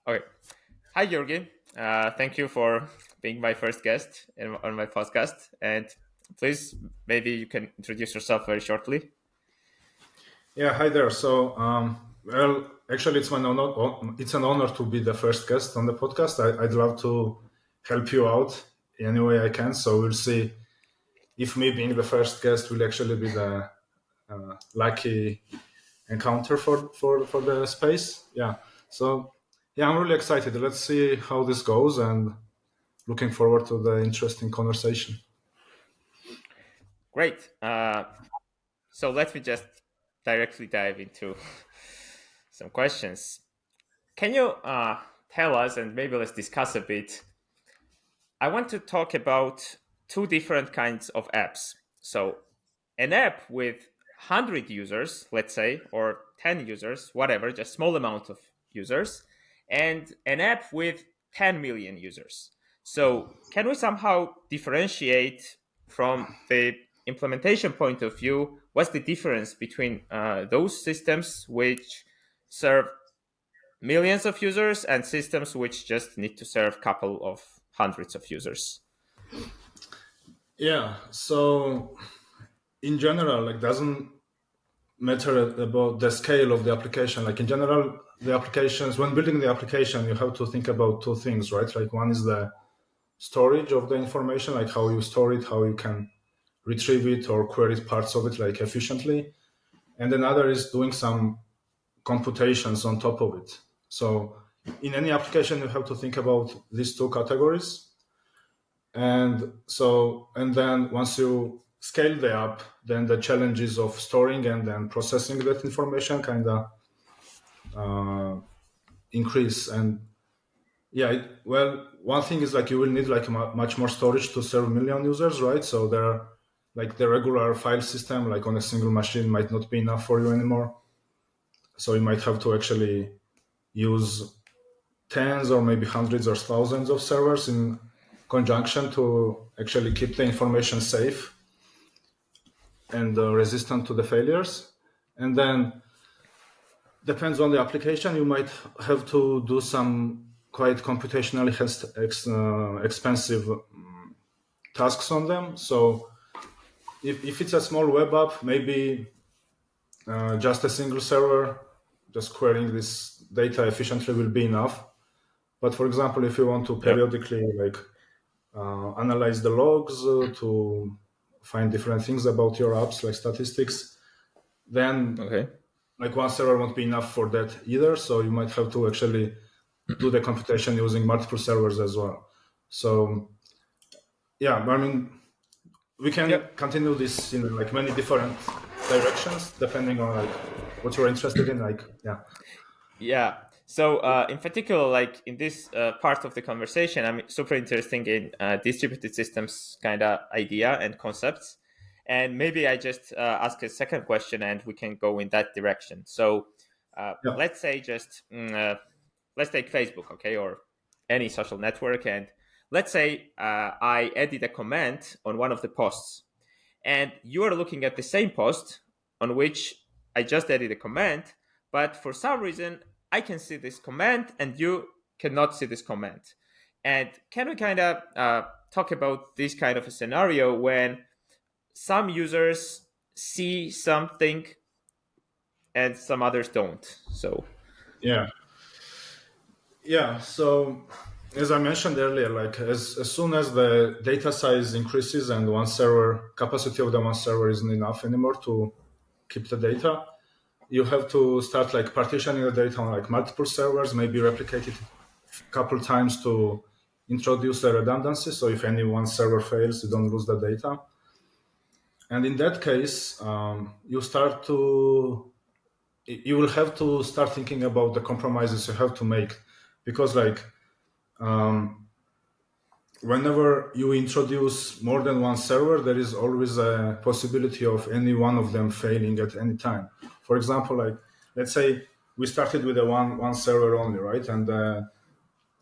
Okay. Hi, Giorgi. Thank you for being my first guest on my podcast. And please, maybe you can introduce yourself very shortly. Yeah, hi there. Actually, it's an honor to be the first guest on the podcast. I'd love to help you out any way I can. So we'll see if me being the first guest will actually be the lucky encounter for the space. Yeah. So yeah, I'm really excited. Let's see how this goes and looking forward to the interesting conversation. Great. So let me just directly dive into some questions. Can you tell us, and maybe let's discuss a bit? I want to talk about two different kinds of apps. So, an app with 100 users, let's say, or 10 users, whatever, just small amount of users, and an app with 10 million users. So, can we somehow differentiate from the implementation point of view? What's the difference between those systems which serve millions of users and systems which just need to serve a couple of hundreds of users? Yeah. So in general, like doesn't matter about the scale of the application. Like in general, the applications, when building the application, you have to think about two things, right? Like one is the storage of the information, like how you store it, how you can retrieve it or query parts of it like efficiently. And another is doing some computations on top of it. So in any application, you have to think about these two categories. And then once you scale the app, then the challenges of storing and then processing that information kind of increase. And yeah, one thing is like you will need like much more storage to serve million users, right? So there are like the regular file system like on a single machine might not be enough for you anymore. So you might have to actually use tens or maybe hundreds or thousands of servers in conjunction to actually keep the information safe and resistant to the failures. And then depends on the application, you might have to do some quite computationally expensive tasks on them. So if it's a small web app, maybe just a single server just querying this data efficiently will be enough. But for example, if you want to Yep. periodically like analyze the logs to find different things about your apps like statistics, then Okay. like one server won't be enough for that either. So you might have to actually do the computation using multiple servers as well. So yeah, I mean, we can Yep. continue this in like many different directions depending on like what you're interested in. Like yeah, Yeah. So, in particular, like in this part of the conversation, I'm super interested in distributed systems kind of idea and concepts. And maybe I just ask a second question and we can go in that direction. So, yeah, let's say let's take Facebook, okay, or any social network. And let's say I added a comment on one of the posts and you are looking at the same post on which I just added a comment, but for some reason I can see this comment and you cannot see this comment. And can we kind of talk about this kind of a scenario when some users see something and some others don't? So yeah, yeah. So as I mentioned earlier, like as soon as the data size increases and one server capacity of the one server isn't enough anymore to keep the data, you have to start like partitioning the data on like multiple servers, maybe replicate it a couple times to introduce the redundancy. So if any one server fails, you don't lose the data. And in that case, you will have to start thinking about the compromises you have to make, because like whenever you introduce more than one server, there is always a possibility of any one of them failing at any time. For example, like let's say we started with a one server only, right? And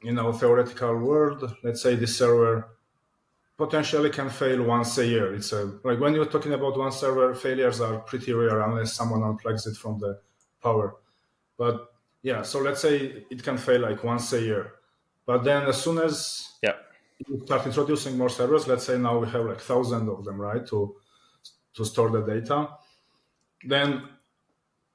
in our theoretical world, let's say this server potentially can fail once a year. It's a like when you're talking about one server, failures are pretty rare unless someone unplugs it from the power. But yeah, so let's say it can fail like once a year, but then as soon as Yeah. you start introducing more servers, let's say now we have like thousands of them, right, to store the data, then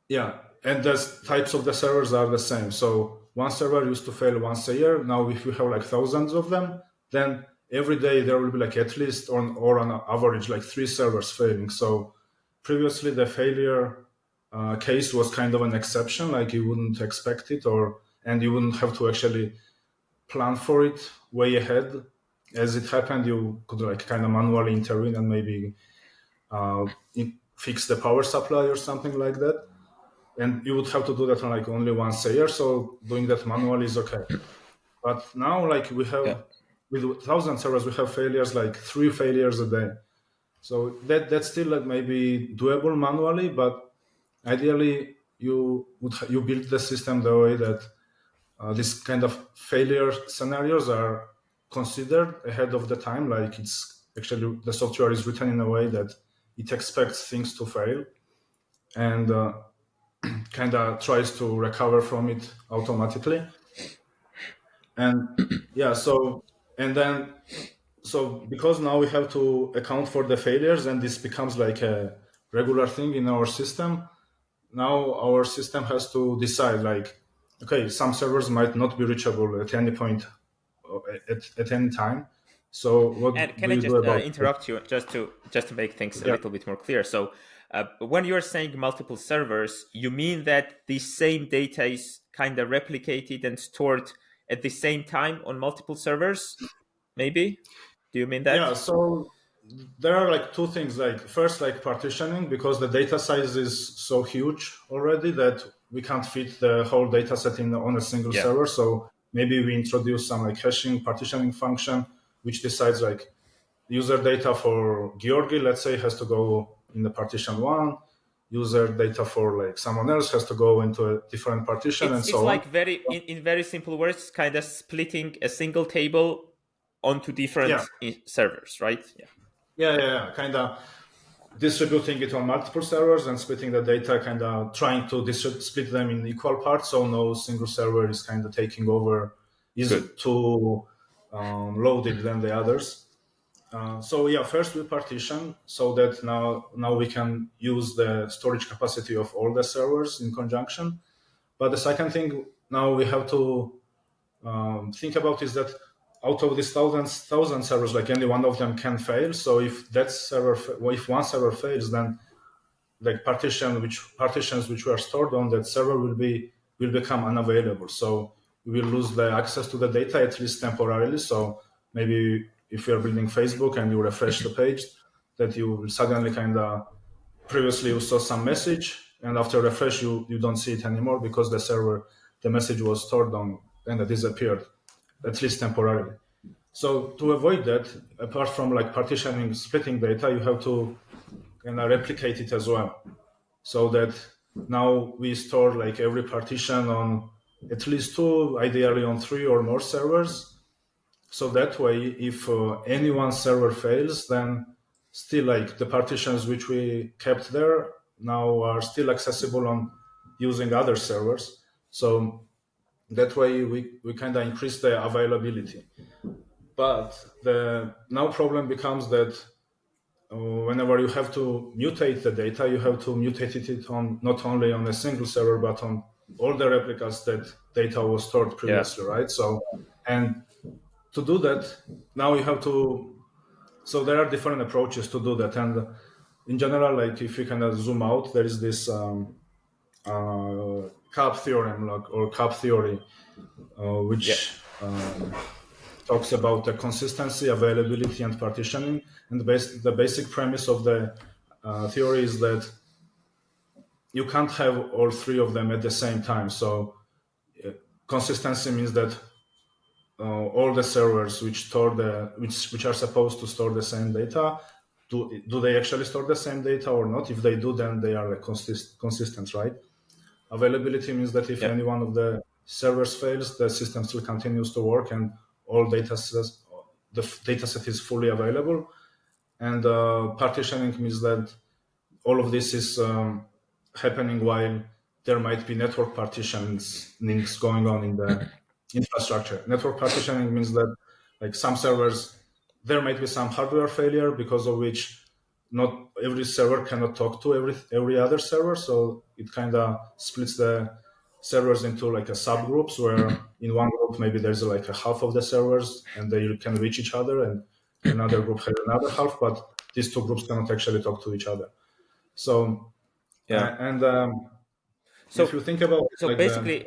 yeah, and the types of the servers are the same. So one server used to fail once a year. Now, if you have like thousands of them, then every day there will be like at least on average like three servers failing. So previously the failure case was kind of an exception, like you wouldn't expect it, and you wouldn't have to actually plan for it way ahead. As it happened, you could like kind of manually intervene and maybe fix the power supply or something like that, and you would have to do that like only once a year. So doing that manually is okay. But now, like we Yeah. have with 1,000 servers, we have failures like 3 failures a day. So that's still like maybe doable manually, but ideally you build the system the way that this kind of failure scenarios are considered ahead of the time. Like it's actually the software is written in a way that it expects things to fail, and kind of tries to recover from it automatically. And yeah, so and then so because now we have to account for the failures, and this becomes like a regular thing in our system. Now our system has to decide like, okay, some servers might not be reachable at any point, at any time. So And what can do I you do just about it? interrupt you just to make things a Yeah. little bit more clear? So, when you're saying multiple servers, you mean that the same data is kind of replicated and stored at the same time on multiple servers? Maybe. Do you mean Yeah, that? so there are like two things. Like first, like partitioning, because the data size is so huge already that we can't fit the whole data set on a single Yeah. server. So maybe we introduce some like hashing partitioning function, which decides like user data for Giorgi, let's say, has to go in the partition one. User data for like someone else has to go into a different partition, and It's so on. like very in very simple words, kind of splitting a single table onto Yeah, different servers, right? Yeah. yeah. Kind of distributing it on multiple servers and splitting the data, kind of trying to split them in equal parts, so no single server is kind of taking over, is Good. too loaded than the others. So yeah, first we partition so that now we can use the storage capacity of all the servers in conjunction. But the second thing now we have to think about is that out of these thousand servers, like any one of them can fail. So if that server, if one server fails, then like partitions which were stored on that server will become unavailable. So we will lose the access to the data, at least temporarily. So maybe if you're building Facebook and you refresh the page, that you will suddenly kind of, previously you saw some message, and after refresh you don't see it anymore because the message was stored on and it disappeared, at least temporarily. So to avoid that, apart from like partitioning, splitting data, you have to kind of replicate it as well, so that now we store like every partition on at least two, ideally on three or more servers. So that way, if any one server fails, then still like the partitions which we kept there now are still accessible on using other servers. So that way we kind of increase the availability. But the now problem becomes that whenever you have to mutate the data, you have to mutate it on not only on a single server but on all the replicas that data was stored Yeah. previously, right? So, and to do that, now you have to. So there are different approaches to do that, and in general, like if you kind of zoom out, there is this cap theorem, like, or cap theory, Yeah. which talks about the consistency, availability, and partitioning. And the basic premise of the theory is that you can't have all three of them at the same time. So consistency means that all the servers which store which are supposed to store the same data, do they actually store the same data or not? If they do, then they are like consistent, right? Availability means that if Yeah. any one of the servers fails, the system still continues to work and all the data set is fully available. And partitioning means that all of this is happening while there might be network partitionings going on in the infrastructure. Network partitioning means that like some servers, there might be some hardware failure because of which not every server cannot talk to every other server. So it kind of splits the servers into like a subgroups where in one group maybe there's like a half of the servers and they can reach each other, and another group has another half, but these two groups cannot actually talk to each other. So Yeah. if So you think about it, so like basically,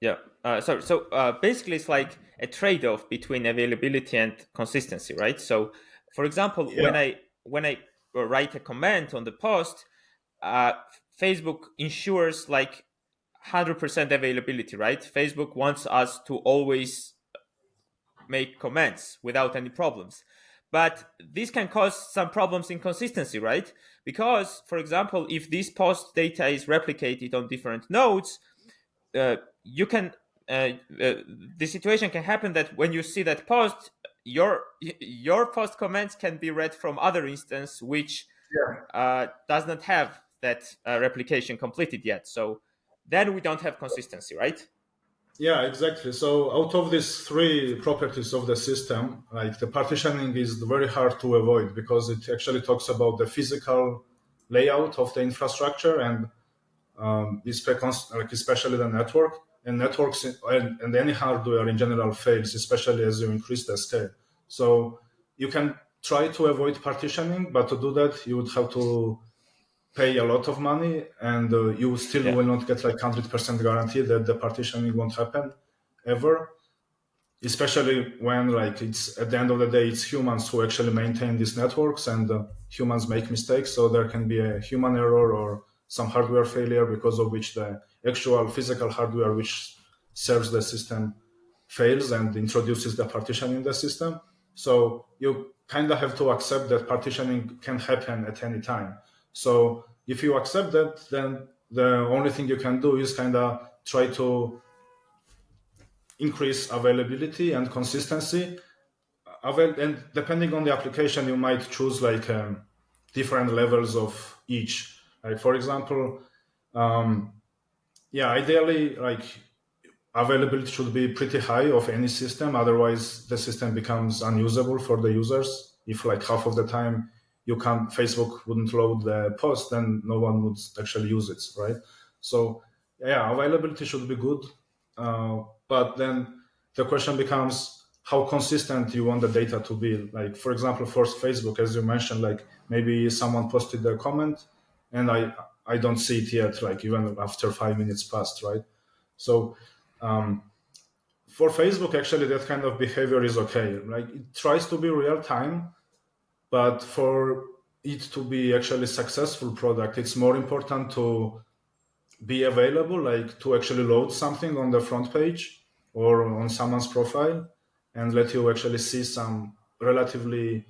yeah. Sorry. So basically, it's like a trade-off between availability and consistency, right? So, for example, yeah, when I write a comment on the post, uh, Facebook ensures like 100% availability, right? Facebook wants us to always make comments without any problems. But this can cause some problems in consistency, right? Because, for example, if this post data is replicated on different nodes, you can the situation can happen that when you see that post, your post comments can be read from other instance which yeah, does not have that replication completed yet. So then we don't have consistency, right? yeah, exactly. So out of these three properties of the system, like the partitioning is very hard to avoid because it actually talks about the physical layout of the infrastructure and like especially the network, and networks and any hardware in general fails, especially as you increase the scale. So you can try to avoid partitioning, but to do that you would have to pay a lot of money, and you still Yeah. will not get like 100% guarantee that the partitioning won't happen ever, especially when like it's at the end of the day it's humans who actually maintain these networks, and humans make mistakes, so there can be a human error or some hardware failure because of which the actual physical hardware which serves the system fails and introduces the partition in the system. So you kind of have to accept that partitioning can happen at any time. So if you accept that, then the only thing you can do is kind of try to increase availability and consistency. And depending on the application, you might choose like different levels of each. Like for example, yeah, ideally, like availability should be pretty high of any system. Otherwise, the system becomes unusable for the users. If like half of the time you can't, Facebook wouldn't load the post, then no one would actually use it, right? So yeah, availability should be good. But then the question becomes how consistent you want the data to be. Like for example, for Facebook, as you mentioned, like maybe someone posted a comment and I don't see it yet, like even after 5 minutes passed, right? So for Facebook, actually, that kind of behavior is okay. Like it tries to be real time, but for it to be actually successful product, it's more important to be available, like to actually load something on the front page or on someone's profile and let you actually see some relatively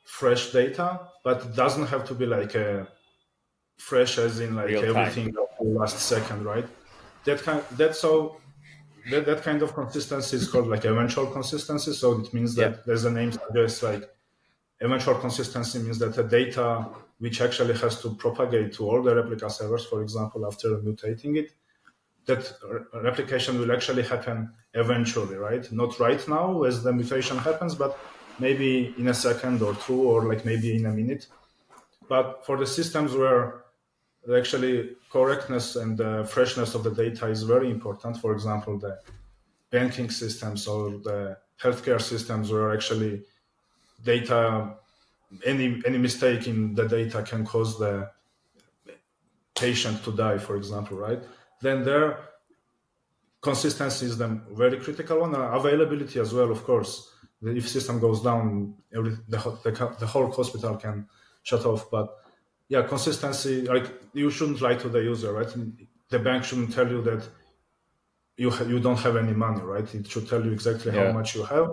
fresh data, but it doesn't have to be like a fresh as in like Real time. everything of the last second, right? That kind of consistency is called like eventual consistency. So it means Yeah. that, as the name suggests, like eventual consistency means that the data which actually has to propagate to all the replica servers, for example, after mutating it, that replication will actually happen eventually, right? Not right now as the mutation happens, but maybe in a second or two, or like maybe in a minute. But for the systems where actually correctness and the freshness of the data is very important, for example, the banking systems or the healthcare systems where actually data, any mistake in the data can cause the patient to die, for example, right? Then their consistency is the very critical one. Availability as well, of course. If system goes down, the whole hospital can shut off. But yeah, consistency, like you shouldn't lie to the user, right? The bank shouldn't tell you that you don't have any money, right? It should tell you exactly how Yeah. much you have,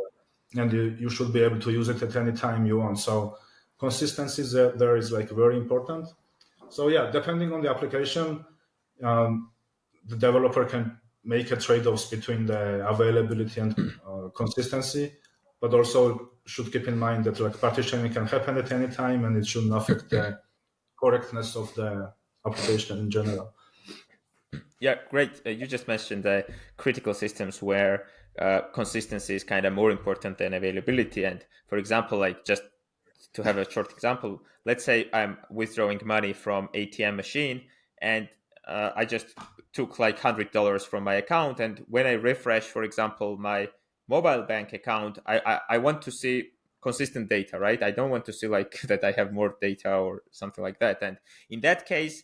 and you should be able to use it at any time you want. So consistency there is like very important. So yeah, depending on the application, the developer can make a trade-offs between the availability and consistency, but also should keep in mind that like partitioning can happen at any time and it shouldn't affect the correctness of the application in general. Yeah, great. You just mentioned the critical systems where consistency is kind of more important than availability. And for example, like just to have a short example, let's say I'm withdrawing money from ATM machine and I just took like $100 from my account. And when I refresh, for example, my mobile bank account, I want to see consistent data, right? I don't want to see like that I have more data or something like that. And in that case,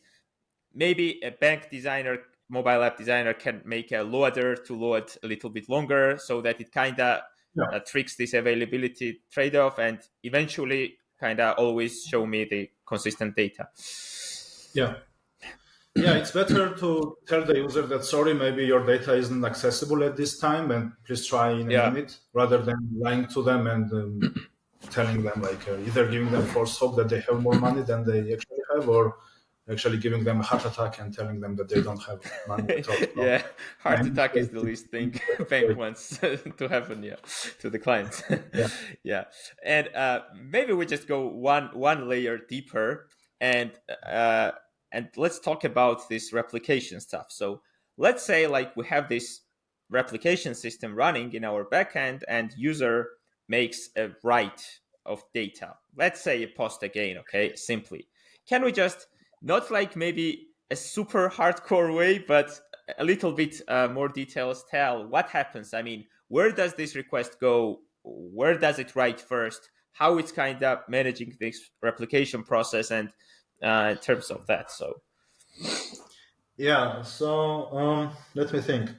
maybe a bank designer, mobile app designer can make a loader to load a little bit longer so that it kind of Yeah, tricks this availability trade-off and eventually kind of always show me the consistent data. yeah. Yeah, it's better to tell the user that sorry, maybe your data isn't accessible at this time, and please try in a Yeah. minute, rather than lying to them and telling them like either giving them false hope that they have more money than they actually have, or actually giving them a heart attack and telling them that they don't have money at all. So, Yeah, heart attack is the least thing bank wants to happen, yeah, to the client. yeah, Yeah, and maybe we just go one layer deeper and uh, and let's talk about this replication stuff. So let's say like we have this replication system running in our backend and user makes a write of data. Let's say a post again, okay, simply. Can we just not like maybe a super hardcore way, but a little bit more details tell what happens. I mean, where does this request go? Where does it write first? How it's kind of managing this replication process and in terms of that. So, yeah. So let me think.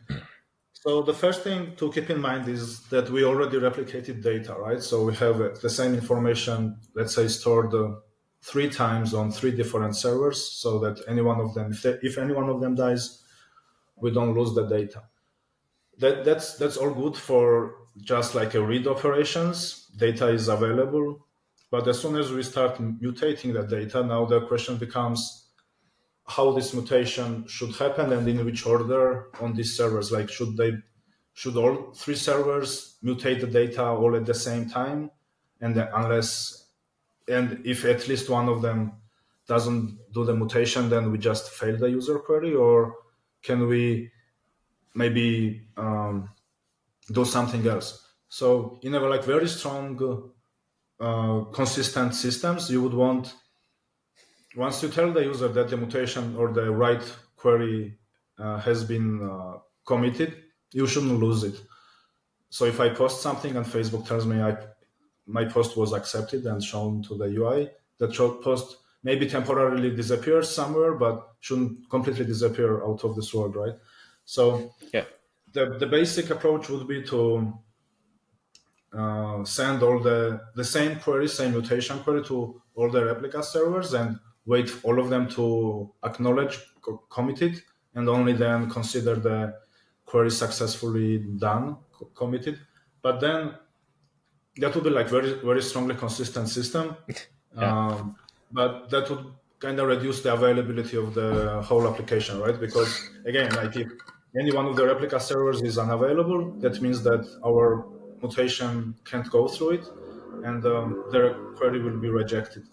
So the first thing to keep in mind is that we already replicated data, right? So we have the same information, let's say, stored 3 times on 3 different servers, so that any one of them, if any one of them dies, we don't lose the data. That's all good for just like a read operations. Data is available, but as soon as we start mutating the data, now the question becomes how this mutation should happen and in which order on these servers. Like, should all 3 servers mutate the data all at the same time, and if at least one of them doesn't do the mutation, then we just fail the user query, or can we maybe do something else? So in a like very strong consistent systems, you would want, once you tell the user that the mutation or the write query has been committed, you shouldn't lose it. So if I post something and Facebook tells me my post was accepted and shown to the UI, that post maybe temporarily disappears somewhere, but shouldn't completely disappear out of this world, right? So yeah. the basic approach would be to send all the same query, same mutation query to all the replica servers and wait for all of them to acknowledge committed, and only then consider the query successfully done, committed. But then that would be like very, very strongly consistent system. Yeah. But that would kind of reduce the availability of the whole application, right? Because again, like if any one of the replica servers is unavailable, that means that our mutation can't go through it, and their query will be rejected.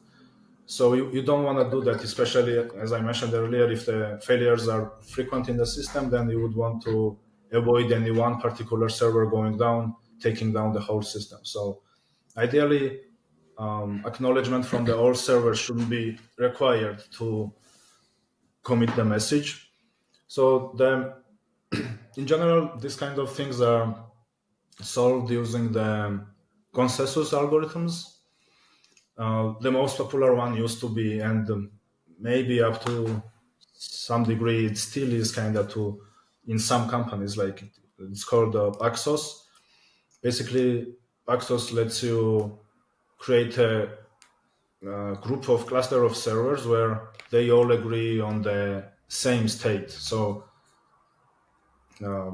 So you don't want to do that, especially as I mentioned earlier, if the failures are frequent in the system, then you would want to avoid any one particular server going down, taking down the whole system. So ideally, acknowledgement from the all servers shouldn't be required to commit the message. So in general, these kind of things are solved using the consensus algorithms. The most popular one used to be, and maybe up to some degree, it still is kind of in some companies, like it's called Paxos. Basically, Paxos lets you create a group of cluster of servers where they all agree on the same state. So um,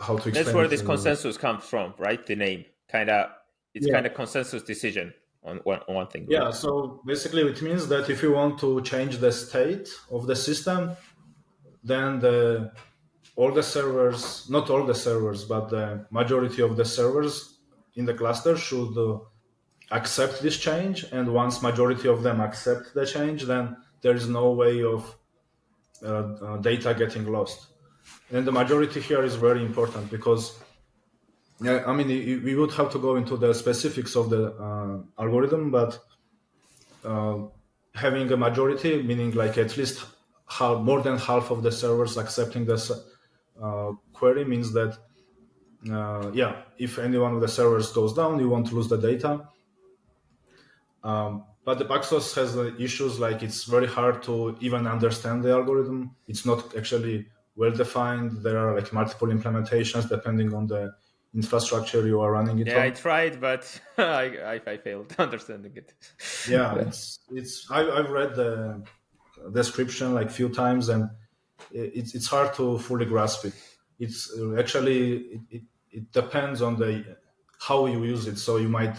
how to That's explain where it? this consensus comes from, right? The name kind of, it's Yeah, kind of consensus decision on one thing, right? yeah. So basically, it means that if you want to change the state of the system, then all the servers, not all the servers, but the majority of the servers in the cluster should accept this change. And once majority of them accept the change, then there is no way of data getting lost. And the majority here is very important because, I mean, we would have to go into the specifics of the algorithm, but having a majority, meaning like at least more than half of the servers accepting the query, means that if any one of the servers goes down, you won't lose the data. But the Paxos has issues like it's very hard to even understand the algorithm. It's not actually well defined. There are like multiple implementations depending on the infrastructure you are running it Yeah, on. I tried, but I failed understanding it. Yeah, I've read the description like few times, and it's hard to fully grasp it. It's actually it depends on the how you use it. So you might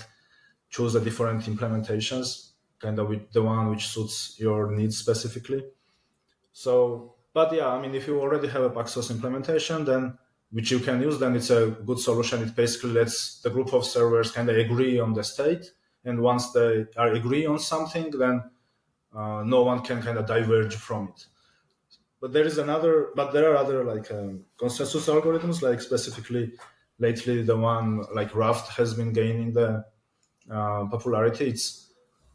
choose the different implementations, kind of with the one which suits your needs specifically. So, but yeah, I mean, if you already have a Paxos implementation, then which you can use, then it's a good solution. It basically lets the group of servers kind of agree on the state, and once they are agree on something, then no one can kind of diverge from it. But there are other like consensus algorithms, like specifically lately the one like Raft has been gaining the popularity. It's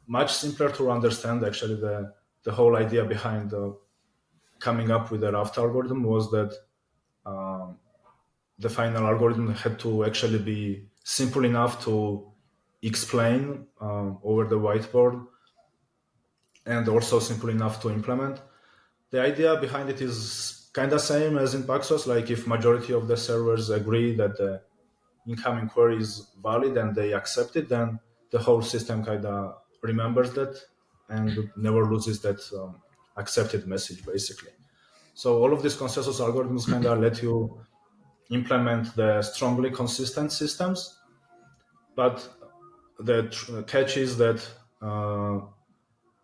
much simpler to understand. Actually, the whole idea behind coming up with the Raft algorithm was that the final algorithm had to actually be simple enough to explain over the whiteboard and also simple enough to implement. The idea behind it is kind of same as in Paxos. Like if majority of the servers agree that the incoming query is valid and they accept it, then the whole system kind of remembers that and never loses that accepted message, basically. So all of these consensus algorithms kind of let you implement the strongly consistent systems, but the catch is that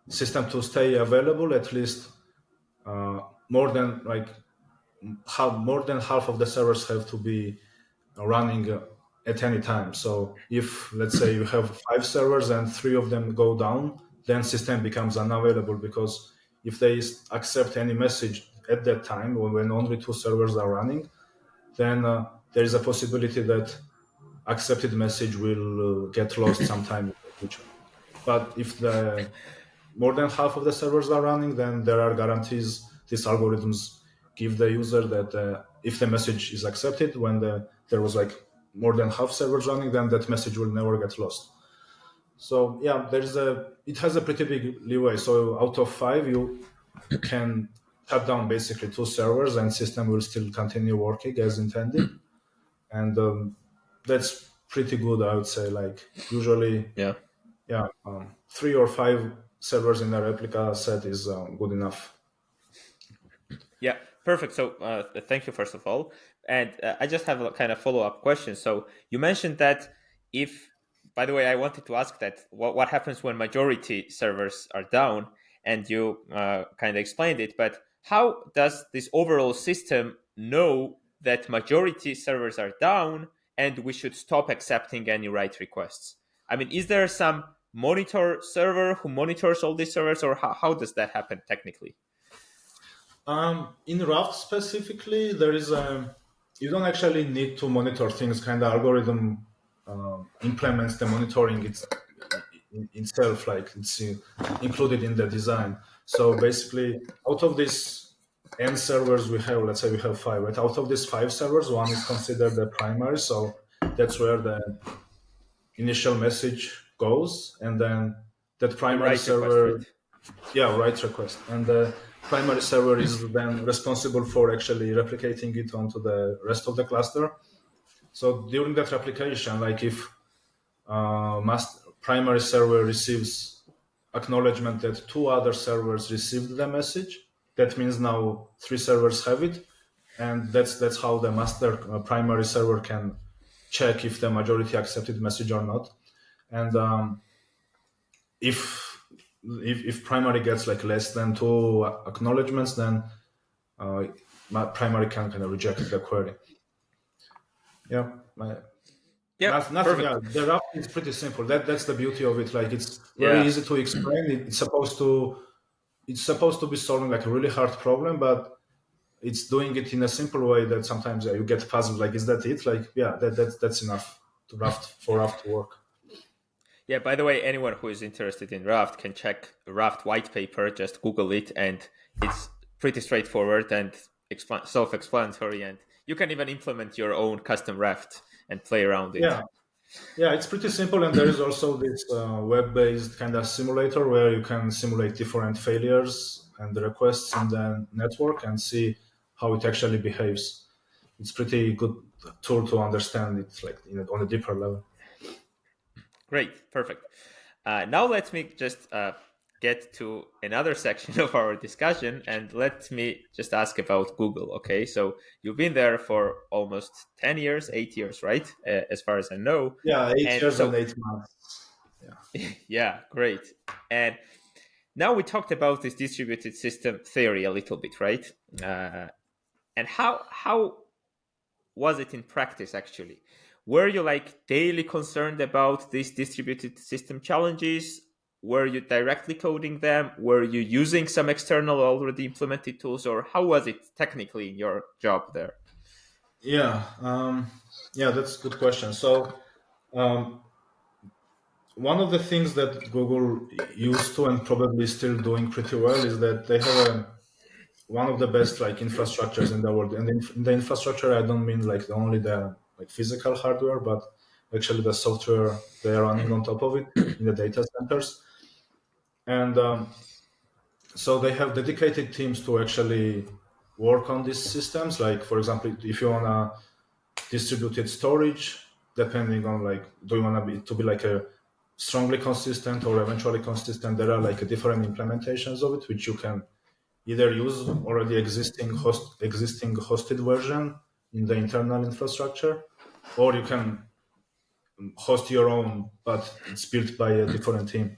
system to stay available, at least more than like more than half of the servers have to be running at any time. So if let's say you have 5 servers and 3 of them go down, then system becomes unavailable, because if they accept any message at that time when only 2 servers are running, then there is a possibility that accepted message will get lost sometime in the future. But if the more than half of the servers are running, then there are guarantees. These algorithms give the user that if the message is accepted when there was like more than half servers running, then that message will never get lost. So yeah, it has a pretty big leeway. So out of 5, you can shut down basically 2 servers and system will still continue working as intended. And that's pretty good, I would say. Like usually, Yeah. 3 or 5 servers in a replica set is good enough. Yeah, perfect. So thank you, first of all. And I just have a kind of follow-up question. So you mentioned that if, by the way, I wanted to ask that what happens when majority servers are down, and you kind of explained it, but how does this overall system know that majority servers are down and we should stop accepting any write requests? I mean, is there some monitor server who monitors all these servers, or how does that happen technically? In Raft specifically, there is you don't actually need to monitor things. Kind of algorithm implements the monitoring itself, like it's included in the design. So basically, out of these n servers we have, let's say we have 5, right? Out of these 5 servers, one is considered the primary, so that's where the initial message goes, and then that The primary write request, server, right? write request, and the primary server is then responsible for actually replicating it onto the rest of the cluster. So during that replication, like if primary server receives acknowledgement that 2 other servers received the message, that means now 3 servers have it, and that's how the master primary server can check if the majority accepted message or not. And if primary gets like less than 2 acknowledgements, then my primary can kind of reject the query. Yeah, Yeah, nothing. Yeah, perfect. the route is pretty simple. That's the beauty of it. Like it's very Yeah. easy to explain. It's supposed to it's supposed to be solving like a really hard problem, but it's doing it in a simple way that sometimes you get puzzled. Like, is that it? Like, yeah, that's enough to Raft to work. Yeah, by the way, anyone who is interested in Raft can check Raft white paper, just Google it, and it's pretty straightforward and self-explanatory, and you can even implement your own custom Raft and play around it. Yeah, yeah, it's pretty simple, and there is also this web-based kind of simulator where you can simulate different failures and the requests in the network and see how it actually behaves. It's pretty good tool to understand it like on a deeper level. Great, perfect. Now let me just get to another section of our discussion, and let me just ask about Google. Okay, so you've been there for almost 10 years, 8 years, right? As far as I know. Yeah, eight And years and so, 8 months. Yeah. yeah, great. And now we talked about this distributed system theory a little bit, right? And how was it in practice actually? Were you like daily concerned about these distributed system challenges? Were you directly coding them? Were you using some external already implemented tools, or how was it technically in your job there? Yeah, yeah, that's a good question. So, um, one of the things that Google used to and probably still doing pretty well is that they have one of the best like infrastructures in the world. And in the infrastructure, I don't mean like only the like physical hardware, but actually the software they are running on top of it in the data centers. And so they have dedicated teams to actually work on these systems. Like for example, if you wanna distributed storage, depending on like do you want to be like a strongly consistent or eventually consistent, there are like different implementations of it which you can either use already existing hosted version in the internal infrastructure, or you can host your own but it's built by a different team.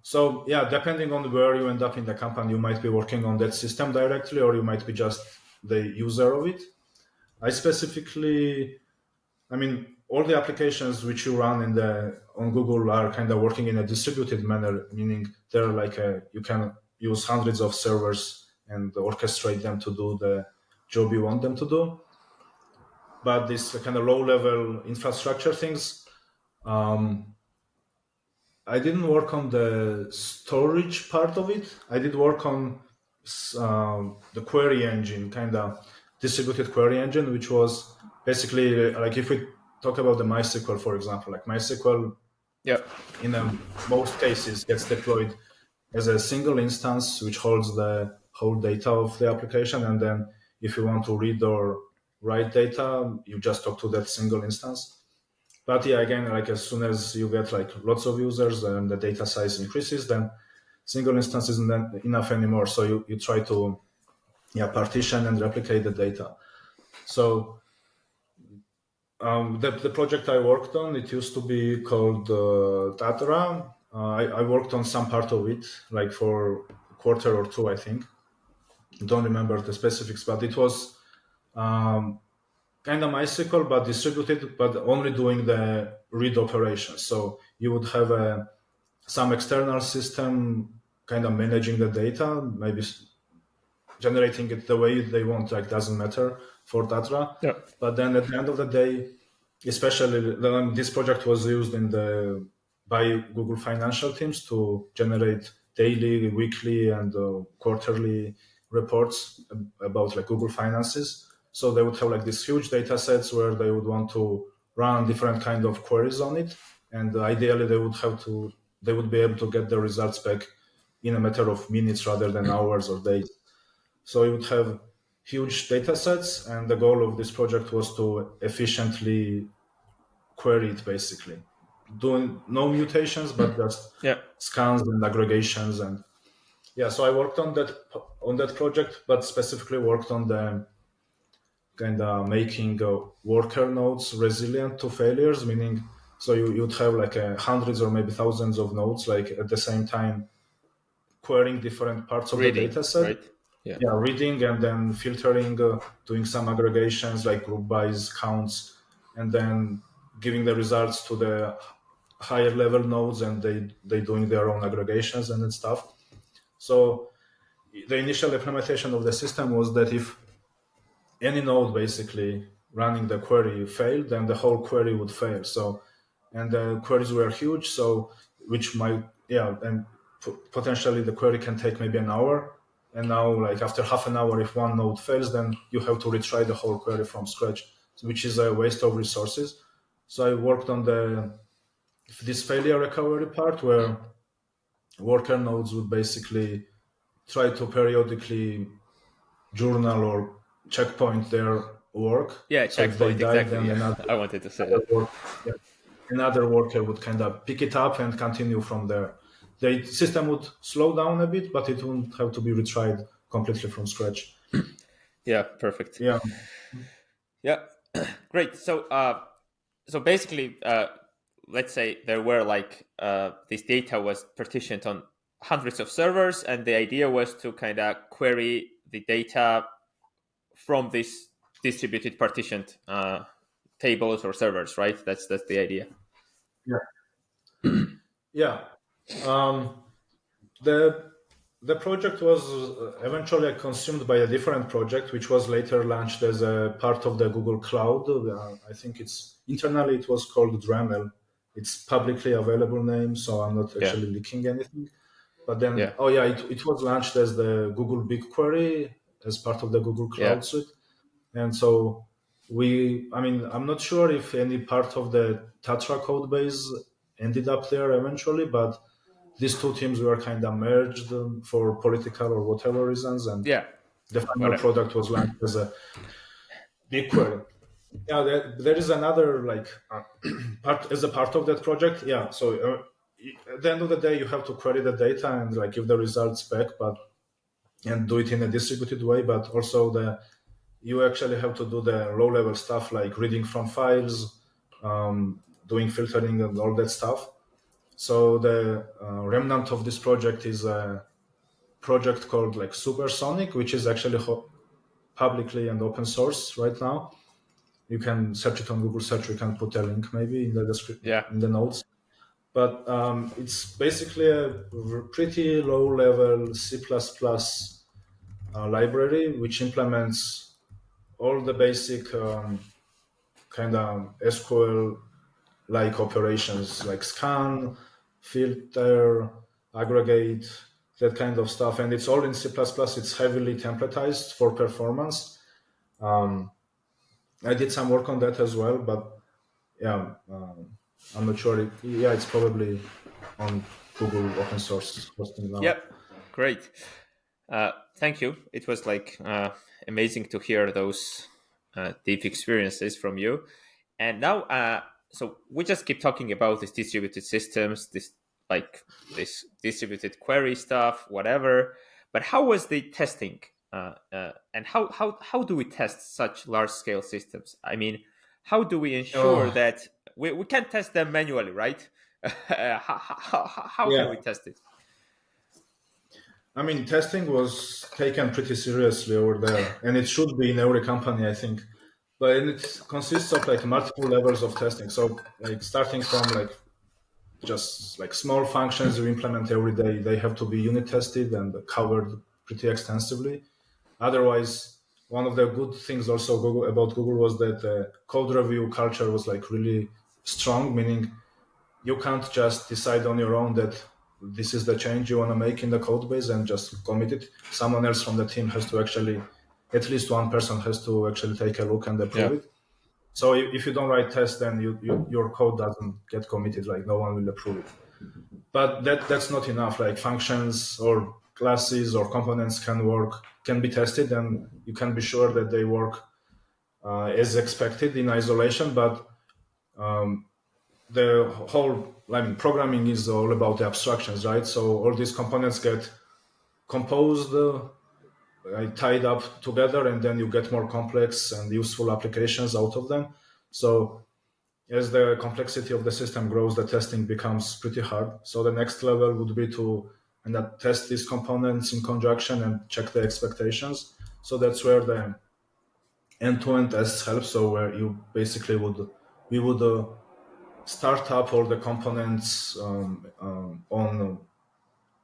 So yeah, depending on where you end up in the company, you might be working on that system directly or you might be just the user of it. I specifically, I mean, all the applications which you run on Google are kind of working in a distributed manner, meaning they're like you can use hundreds of servers and orchestrate them to do the job you want them to do. But these kind of low-level infrastructure things, um, I didn't work on the storage part of it. I did work on the query engine, kind of distributed query engine, which was basically like if we talk about the MySQL, for example, like MySQL Yeah. in most cases gets deployed as a single instance which holds the whole data of the application. And then if you want to read or write data, you just talk to that single instance. But yeah, again, like as soon as you get like lots of users and the data size increases, then single instance isn't enough anymore. So you try to partition and replicate the data. So the project I worked on, it used to be called Tatra. I worked on some part of it, like for a quarter or two, I think. Don't remember the specifics, but it was kind of MySQL, but distributed, but only doing the read operations. So you would have some external system kind of managing the data, maybe generating it the way they want, like doesn't matter for Tatra. Yeah. But then at the end of the day, especially this project was used by Google financial teams to generate daily, weekly, and quarterly reports about like Google finances. So they would have like these huge data sets where they would want to run different kind of queries on it, and ideally they would be able to get the results back in a matter of minutes rather than hours or days. So you would have huge data sets, and the goal of this project was to efficiently query it, basically doing no mutations but just Yeah. scans and aggregations. And yeah, so I worked on that project, but specifically worked on the kind of making worker nodes resilient to failures, meaning so you'd have like hundreds or maybe thousands of nodes like at the same time querying different parts of the Reading, data set. right? Yeah. Yeah, reading and then filtering, doing some aggregations like group bys, counts, and then giving the results to the higher level nodes, and they doing their own aggregations and stuff. So the initial implementation of the system was that if any node basically running the query failed, then the whole query would fail. So, and the queries were huge, so which might, yeah, and potentially the query can take maybe an hour. And now, like after half an hour, if one node fails, then you have to retry the whole query from scratch, which is a waste of resources. So I worked on this failure recovery part where worker nodes would basically try to periodically journal or checkpoint their work. Yeah, So if they checkpoint, died, exactly. then Yeah, another, I wanted to say another, that. yeah, another worker would kind of pick it up and continue from there. The system would slow down a bit, but it wouldn't have to be retried completely from scratch. Yeah, perfect. Yeah, Yeah, great. So basically, let's say there were like this data was partitioned on hundreds of servers, and the idea was to kind of query the data from this distributed partitioned tables or servers, right? That's the idea. yeah, yeah. Um, the the project was eventually consumed by a different project, which was later launched as a part of the Google Cloud. I think it's internally it was called Dremel. It's publicly available name, so I'm not Yeah, actually leaking anything. But then, yeah, oh yeah, it was launched as the Google BigQuery as part of the Google yeah, Cloud Suite. And so I mean, I'm not sure if any part of the Tatra code base ended up there eventually, but these two teams were kind of merged for political or whatever reasons, and yeah. the final Whatever. product was launched as a BigQuery. Yeah, there is another like part as a part of that project. Yeah, so at the end of the day, you have to query the data and like give the results back, but and do it in a distributed way. But also you actually have to do the low level stuff like reading from files, doing filtering and all that stuff. So the remnant of this project is a project called like Supersonic, which is actually publicly and open source right now. You can search it on Google Search. We can put a link maybe in the description Yeah, in the notes. But it's basically a pretty low level C++ library which implements all the basic kind of SQL like operations like scan, filter, aggregate, that kind of stuff. And it's all in C++. It's heavily templatized for performance. I did some work on that as well, but yeah, I'm not sure. It's probably on Google open source hosting now. yep. Great. Thank you. It was like amazing to hear those deep experiences from you. And now, so we just keep talking about these distributed systems, this distributed query stuff, whatever. But how was the testing? And how do we test such large scale systems? I mean, how do we ensure Oh, that we can't test them manually, right? How can we yeah. test it? I mean, testing was taken pretty seriously over there, and it should be in every company, I think. But it consists of like multiple levels of testing. So, like starting from like just like small functions you implement every day, they have to be unit tested and covered pretty extensively. Otherwise, one of the good things also about Google was that the code review culture was like really strong, meaning you can't just decide on your own that this is the change you want to make in the code base and just commit it. Someone else from the team has to actually, at least one person has to actually take a look and approve Yeah, it. So if you don't write tests, then your code doesn't get committed. Like no one will approve it. But that's not enough. Like functions or classes or components can be tested, and you can be sure that they work as expected in isolation. But the whole, I mean, programming is all about the abstractions, right? So all these components get composed, tied up together, and then you get more complex and useful applications out of them. So as the complexity of the system grows, the testing becomes pretty hard. So the next level would be to test these components in conjunction and check the expectations. So that's where the end-to-end tests help. So where you basically we would start up all the components on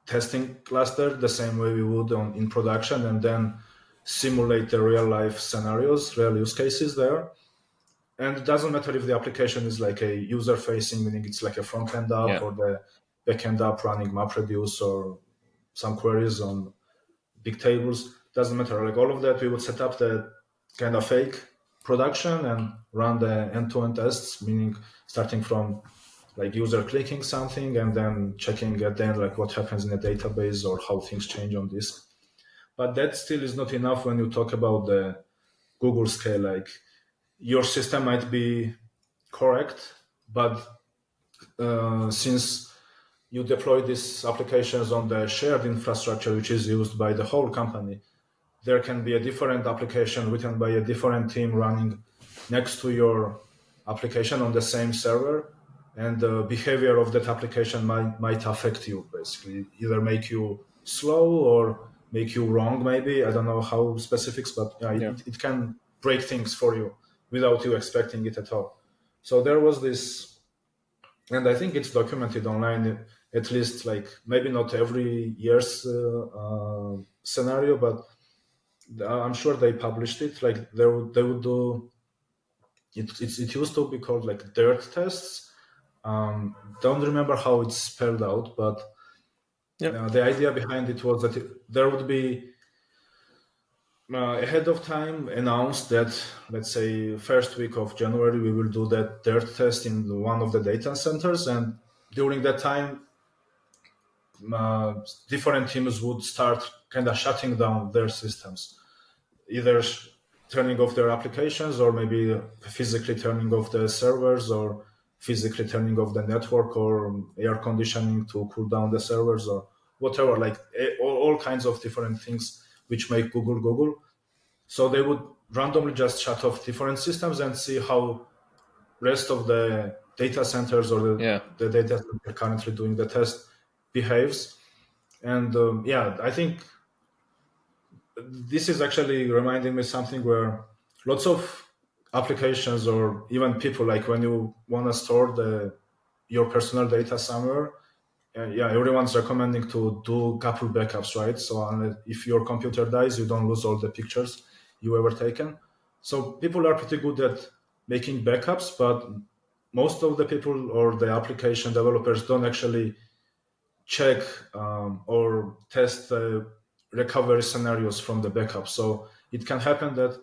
testing cluster the same way we would in production, and then simulate the real life scenarios, real use cases there. And it doesn't matter if the application is like a user facing, meaning it's like a front end app, Yeah. or the back end app running MapReduce or some queries on big tables. Doesn't matter. Like all of that, we would set up the kind of fake production and run the end-to-end tests, meaning starting from like user clicking something and then checking at the end like what happens in a database or how things change on disk. But that still is not enough when you talk about the Google scale. Like your system might be correct, but since you deploy these applications on the shared infrastructure, which is used by the whole company, there can be a different application written by a different team running next to your application on the same server, and the behavior of that application might affect you, basically either make you slow or make you wrong, maybe. I don't know how specifics, but yeah, Yeah. it can break things for you without you expecting it at all. So there was this, and I think it's documented online, at least like maybe not every year's scenario, but I'm sure they published it. Like they would do it. It used to be called like dirt tests. Don't remember how it's spelled out, but Yeah. the idea behind it was that there would be ahead of time announced that, let's say, first week of January we will do that dirt test in one of the data centers, and during that time different teams would start kind of shutting down their systems, either turning off their applications or maybe physically turning off the servers or physically turning off the network or air conditioning to cool down the servers or whatever, like all kinds of different things which make Google Google. So they would randomly just shut off different systems and see how rest of the data centers or Yeah. the data center currently doing the test behaves. And yeah, I think this is actually reminding me something where lots of applications or even people, like when you want to store your personal data somewhere, yeah, everyone's recommending to do couple backups, right? So if your computer dies, you don't lose all the pictures you ever taken. So people are pretty good at making backups, but most of the people or the application developers don't actually check or test recovery scenarios from the backup. So it can happen that,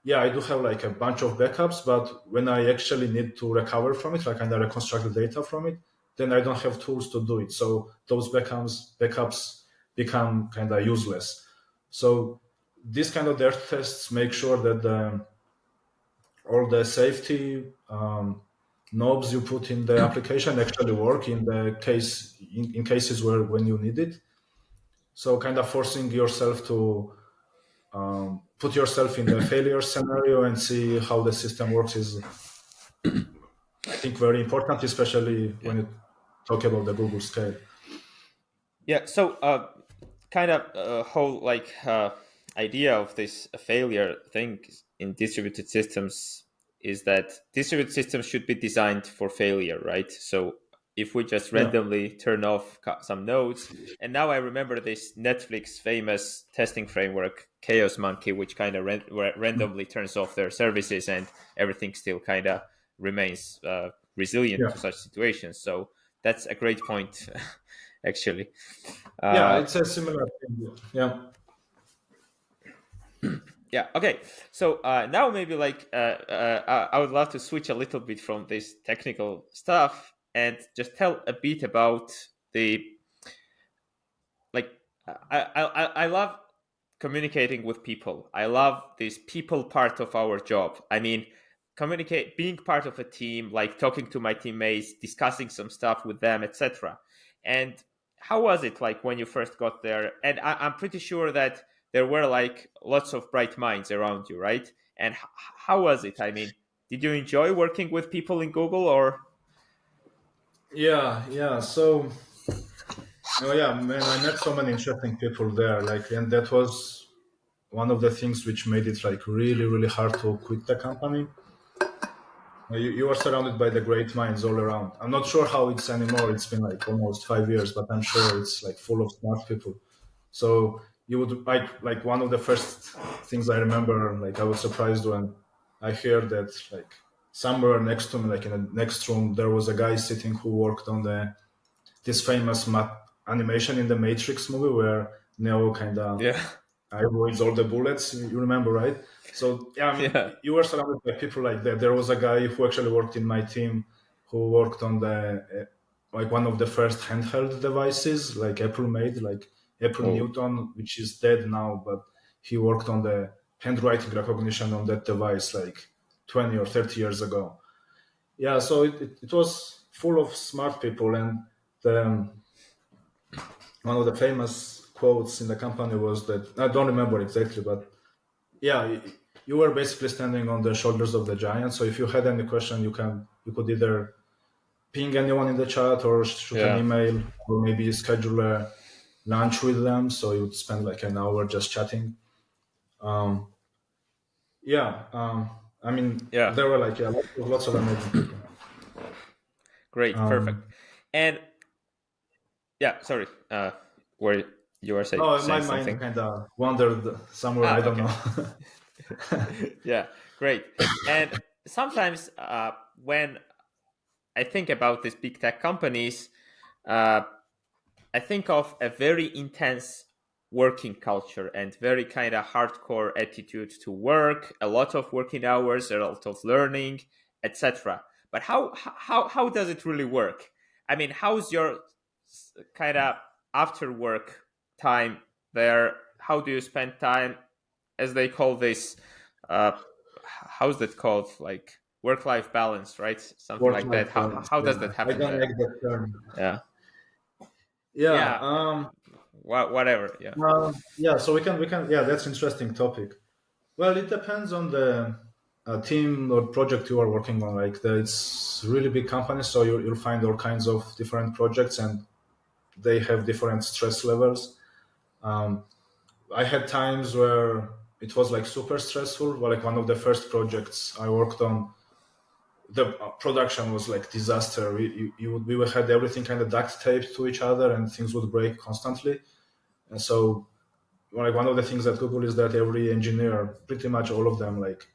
yeah, I do have like a bunch of backups, but when I actually need to recover from it, like I reconstruct the data from it, then I don't have tools to do it. So those backups become kind of useless. So these kind of dirt tests make sure that all the safety knobs you put in the application actually work in the in cases where when you need it. So kind of forcing yourself to put yourself in the failure scenario and see how the system works is, I think, very important, especially Yeah. when you talk about the Google scale. Yeah. So, kind of whole like idea of this failure thing in distributed systems is that distributed systems should be designed for failure, right? So if we just Yeah, randomly turn off some nodes, and now I remember this Netflix famous testing framework, Chaos Monkey, which kind of randomly turns off their services and everything still kind of remains resilient yeah, to such situations. So that's a great point, actually. yeah. Uh, It's a similar thing. Yeah, Yeah. Okay. So now maybe like I would love to switch a little bit from this technical stuff and just tell a bit about the like I love communicating with people. I love this people part of our job. I mean, communicate, being part of a team, like talking to my teammates, discussing some stuff with them, etc. And how was it like when you first got there? And I'm pretty sure that there were like lots of bright minds around you, right? And how was it? I mean, did you enjoy working with people in Google or? yeah. So, oh yeah, man, I met so many interesting people there. Like, and that was one of the things which made it like really, really hard to quit the company. You are surrounded by the great minds all around. I'm not sure how it's anymore. It's been like almost 5 years, but I'm sure it's like full of smart people. So you would like one of the first things I remember. Like I was surprised when I heard that like somewhere next to me, like in the next room, there was a guy sitting who worked on this famous animation in the Matrix movie where Neo kind of Yeah. avoids all the bullets. You remember, right? So yeah, I mean, Yeah. you were surrounded by people like that. There was a guy who actually worked in my team who worked on the like one of the first handheld devices, like Apple made, like Apple Oh. Newton, which is dead now, but he worked on the handwriting recognition on that device like 20 or 30 years ago. Yeah, so it was full of smart people, and the, one of the famous quotes in the company was that I don't remember exactly, but yeah, you were basically standing on the shoulders of the giant. So if you had any question, you could either ping anyone in the chat or shoot an Yeah. email or maybe schedule a lunch with them. So you would spend like an hour just chatting. Um, yeah, I mean Yeah. there were like yeah, lots of amazing people. Great. Perfect. Um, And yeah, sorry. Where you are no, my saying mind something? kind of wandered somewhere. I Ah, don't okay. know. Yeah, great. And sometimes when I think about these big tech companies, uh, I think of a very intense working culture and very kind of hardcore attitude to work, a lot of working hours, a lot of learning, etc. But how does it really work? I mean, how's your kind of after work time there? How do you spend time, as they call this? Uh, how's that called? Like work life balance, right? Something Work like life that. How balance. how Yeah, does that I happen don't there? like that term. Yeah. Yeah. Yeah. Whatever. Yeah. Yeah, so we can yeah, that's interesting topic. Well, it depends on the team or project you are working on. Like it's really big companies, so you'll find all kinds of different projects, and they have different stress levels. Um, I had times where it was like super stressful. Well, like one of the first projects I worked on, the production was like disaster. We had everything kind of duct taped to each other, and things would break constantly. And so like one of the things at Google is that every engineer, pretty much all of them, like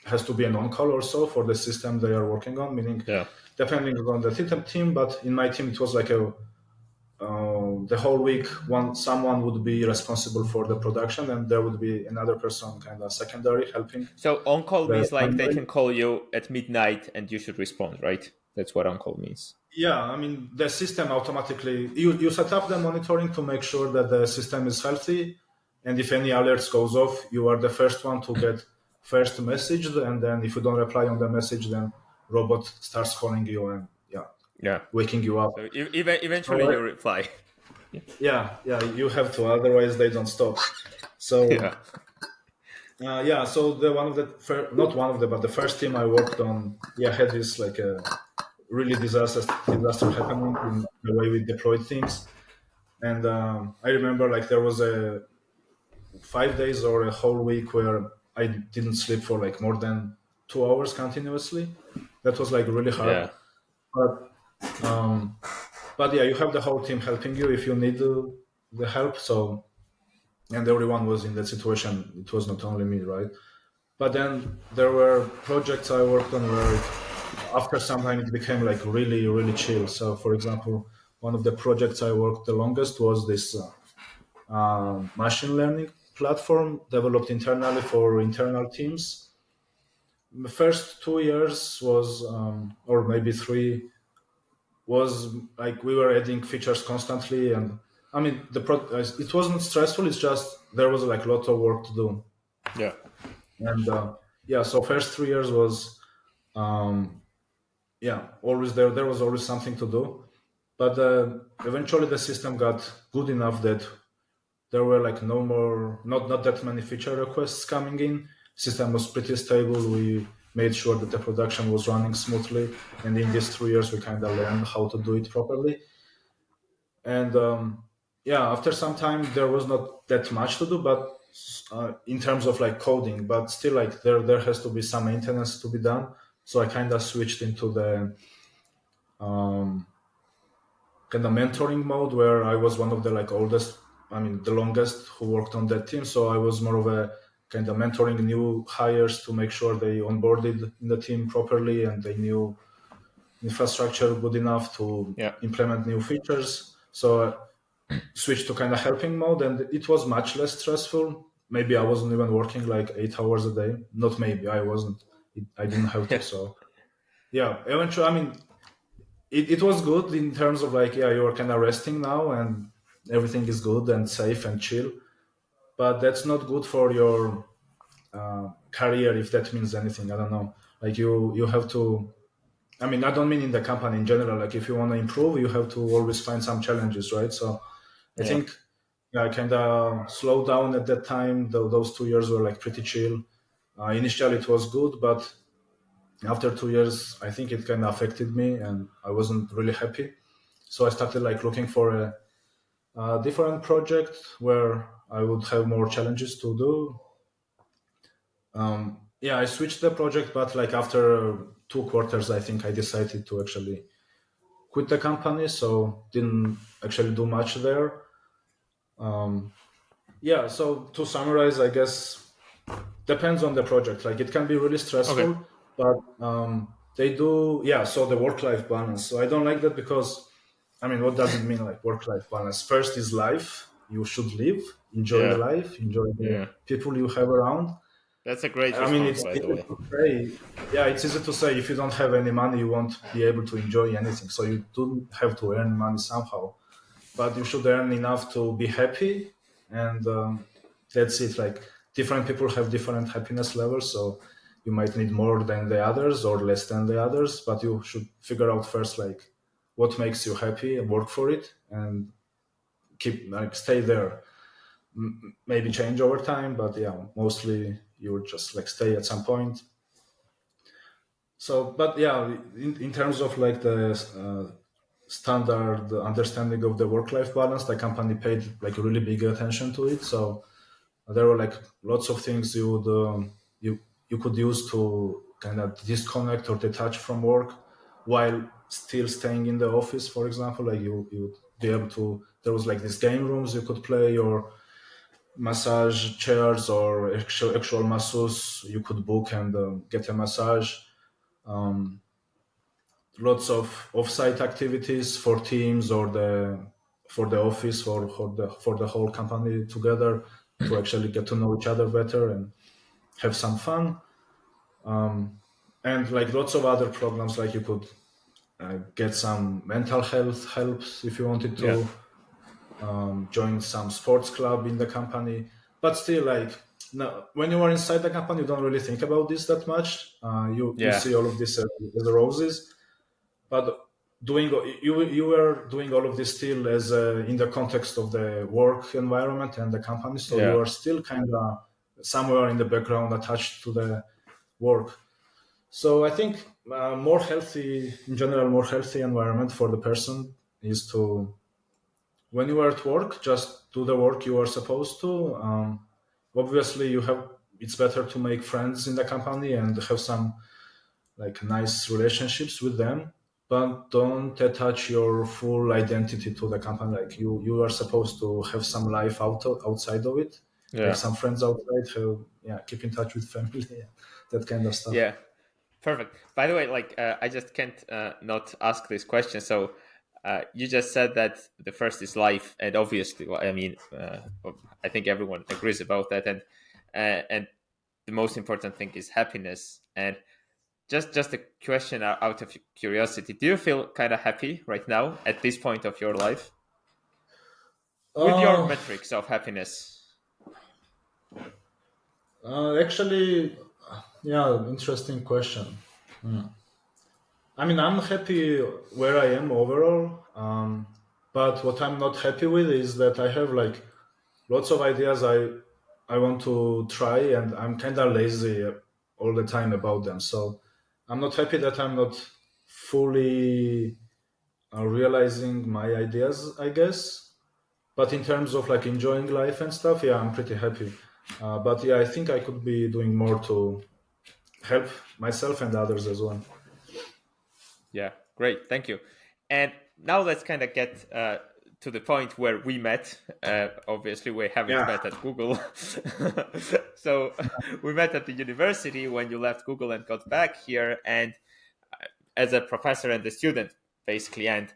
has to be an on-call or so for the system they are working on. Meaning, Yeah. depending on the team, but in my team it was like a the whole week one someone would be responsible for the production, and there would be another person kind of secondary helping So on call the means like they primary. can call you at midnight and you should respond, right? That's what on call means. Yeah, I mean the system automatically you set up the monitoring to make sure that the system is healthy, and if any alerts goes off, you are the first one to get first messaged, and then if you don't reply on the message, then robot starts calling you and yeah, Yeah. waking you up. So eventually So you reply. yeah, you have to, otherwise they don't stop. So Yeah. yeah, so the one of the not one of the but the first team I worked on, yeah, had this like a really disaster happening in the way we deployed things. And I remember like there was a 5 days or a whole week where I didn't sleep for like more than 2 hours continuously. That was like really hard. Yeah. But but yeah, you have the whole team helping you if you need the help. So and everyone was in that situation. It was not only me, right? But then there were projects I worked on where after some time it became like really chill. So for example, one of the projects I worked the longest was this machine learning platform developed internally for internal teams. The first 2 years was, or maybe three, was like we were adding features constantly, and I mean it wasn't stressful. It's just there was like a lot of work to do, Yeah. and yeah. So first 3 years was yeah, always there was always something to do, but eventually the system got good enough that there were like no more not that many feature requests coming in. System was pretty stable. We made sure that the production was running smoothly, and in these 3 years we kind of learned how to do it properly. And yeah, after some time there was not that much to do, but in terms of like coding, but still like there has to be some maintenance to be done. So I kind of switched into the kind of mentoring mode where I was one of the like oldest, I mean, the longest who worked on that team. So I was more of a kind of mentoring new hires to make sure they onboarded in the team properly and they knew infrastructure good enough to Yeah. implement new features. So I switched to kind of helping mode, and it was much less stressful. Maybe I wasn't even working like 8 hours a day. Not maybe, I wasn't. I didn't have to. Yeah. So yeah, eventually, I mean, it was good in terms of like, yeah, you're kind of resting now and everything is good and safe and chill. But that's not good for your career, if that means anything. I don't know. Like you have to. I mean, I don't mean in the company in general. Like if you want to improve, you have to always find some challenges, right? So I Yeah. think yeah, I kind of slowed down at that time. Those 2 years were like pretty chill. Initially, it was good, but after 2 years, I think it kind of affected me, and I wasn't really happy. So I started like looking for a different project where I would have more challenges to do. Yeah, I switched the project, but like after 2 quarters, I think I decided to actually quit the company. So didn't actually do much there. Yeah. So to summarize, I guess depends on the project. Like it can be really Okay. stressful, but they do. Yeah. So the work-life balance. So I don't like that because I mean, what does it mean like work-life balance? First is life. You should live, enjoy the Yeah. life, enjoy the Yeah. people you have around. That's a great I mean, response, it's by the easy way. to say. Yeah, it's easy to say if you don't have any money, you won't be able to enjoy anything. So you do have to earn money somehow, but you should earn enough to be happy, and that's it. Like different people have different happiness levels, so you might need more than the others or less than the others, but you should figure out first like what makes you happy and work for it and keep like stay there. Maybe change over time, but yeah, mostly you would just like stay at some point. So but yeah, in terms of like the standard understanding of the work-life balance, the company paid like really big attention to it. So there were like lots of things you could use to kind of disconnect or detach from work while still staying in the office. For example, like you would be able to. There was like these game rooms you could play or massage chairs or actual masseuse you could book and get a massage. Lots of offsite activities for teams or the for the office or for the whole company together to actually get to know each other better and have some fun. And like lots of other programs, like you could get some mental health helps if you wanted Yeah. to join some sports club in the company. But still, like no, when you are inside the company, you don't really think about this that much. You Yeah. see all of this as roses, but doing you were doing all of this still as in the context of the work environment and the company, so you Yeah. are still kind of somewhere in the background attached to the work. So I think more healthy in general, more healthy environment for the person is to when you are at work, just do the work you are supposed to. Obviously, you have it's better to make friends in the company and have some like nice relationships with them, but don't attach your full identity to the company. Like you are supposed to have some life outside of it, make Yeah. some friends outside, have yeah, keep in touch with family, that kind of stuff. Yeah. Perfect. By the way, like I just can't not ask this question. So you just said that the first is life, and obviously, well, I mean, I think everyone agrees about that, and the most important thing is happiness. And just a question out of curiosity: do you feel kind of happy right now at this point of your life with your Uh, metrics of happiness? Actually, yeah, interesting question. I mean, I'm happy where I am overall, but what I'm not happy with is that I have like lots of ideas I want to try, and I'm kind of lazy all the time about them. So I'm not happy that I'm not fully realizing my ideas, I guess. But in terms of like enjoying life and stuff, yeah, I'm pretty happy. But yeah, I think I could be doing more to help myself and others as well. Yeah, great. Thank you. And now let's kind of get to the point where we met. Obviously, we haven't Yeah, met at Google. So we met at the university when you left Google and got back here, and as a professor and a student, basically. And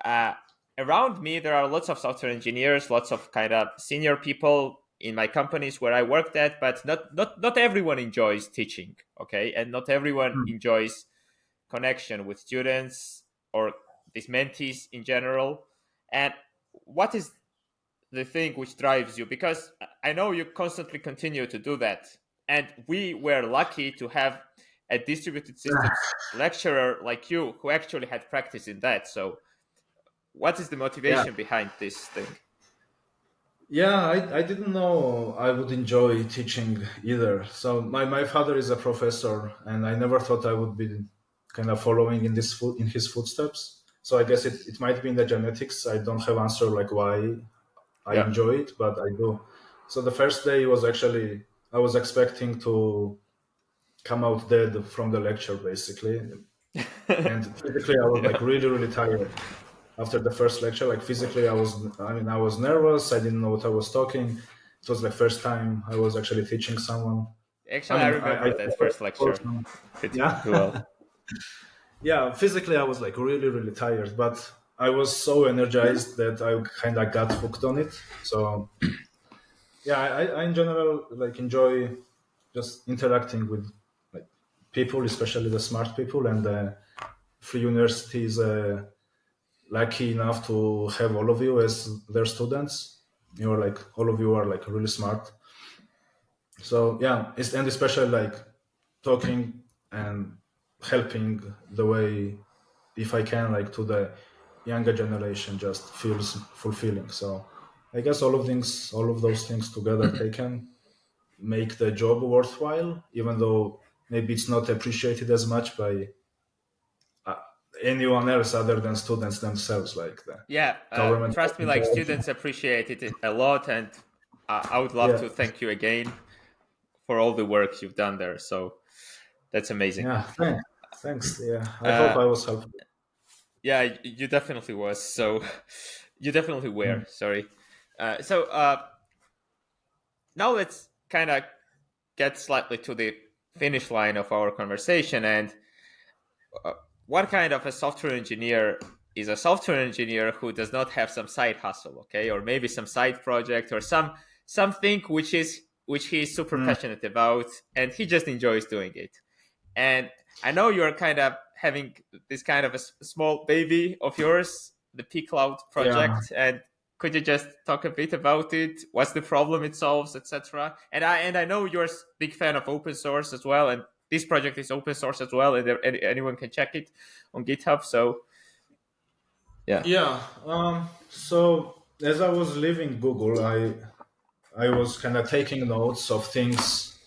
uh, around me, there are lots of software engineers, lots of kind of senior people in my companies where I worked at, but not everyone enjoys teaching, okay? And not everyone enjoys connection with students or these mentees in general. And what is the thing which drives you? Because I know you constantly continue to do that. And we were lucky to have a distributed systems lecturer like you who actually had practice in that. So what is the yeah. motivation behind this thing? Yeah, I didn't know I would enjoy teaching either. So my father is a professor, and I never thought I would be kind of following in his footsteps. So I guess it might be in the genetics. I don't have answer like why I Yeah. enjoy it, but I do. So the first day was actually I was expecting to come out dead from the lecture basically, and physically I was like really tired after the first lecture. Like physically I was nervous. I didn't know what I was talking. It was the first time I was actually teaching someone. I Actually, I mean, remember that first lecture pretty yeah. well. Yeah, physically I was like really tired, but I was so energized that I kind of got hooked on it. So yeah, I in general like enjoy just interacting with like people, especially the smart people, and Free University is lucky enough to have all of you as their students. You're like all of you are like really smart. So yeah, and especially like talking and helping the way if I can like to the younger generation just feels fulfilling. So I guess all of those things together taken make the job worthwhile, even though maybe it's not appreciated as much by uh, anyone else other than students themselves, like the Yeah, government. trust me, like students appreciated it a lot, and I would love Yeah, to thank you again for all the work you've done there. So that's amazing. yeah. Thanks. Yeah, I hope Uh, I was helpful. yeah, you definitely was. So you definitely were. Mm. Sorry. So now let's kind of get slightly to the finish line of our conversation. And what kind of a software engineer is a software engineer who does not have some side hustle, okay, or maybe some side project or something which he is super Mm. passionate about and he just enjoys doing it. And I know you're kind of having this kind of a small baby of yours, the Pcloud Yeah, project, and could you just talk a bit about it? What's the problem it solves, etc. And I know you're a big fan of open source as well, and this project is open source as well, and anyone can check it on GitHub. So yeah, yeah. So as I was leaving Google, I was kind of taking notes of things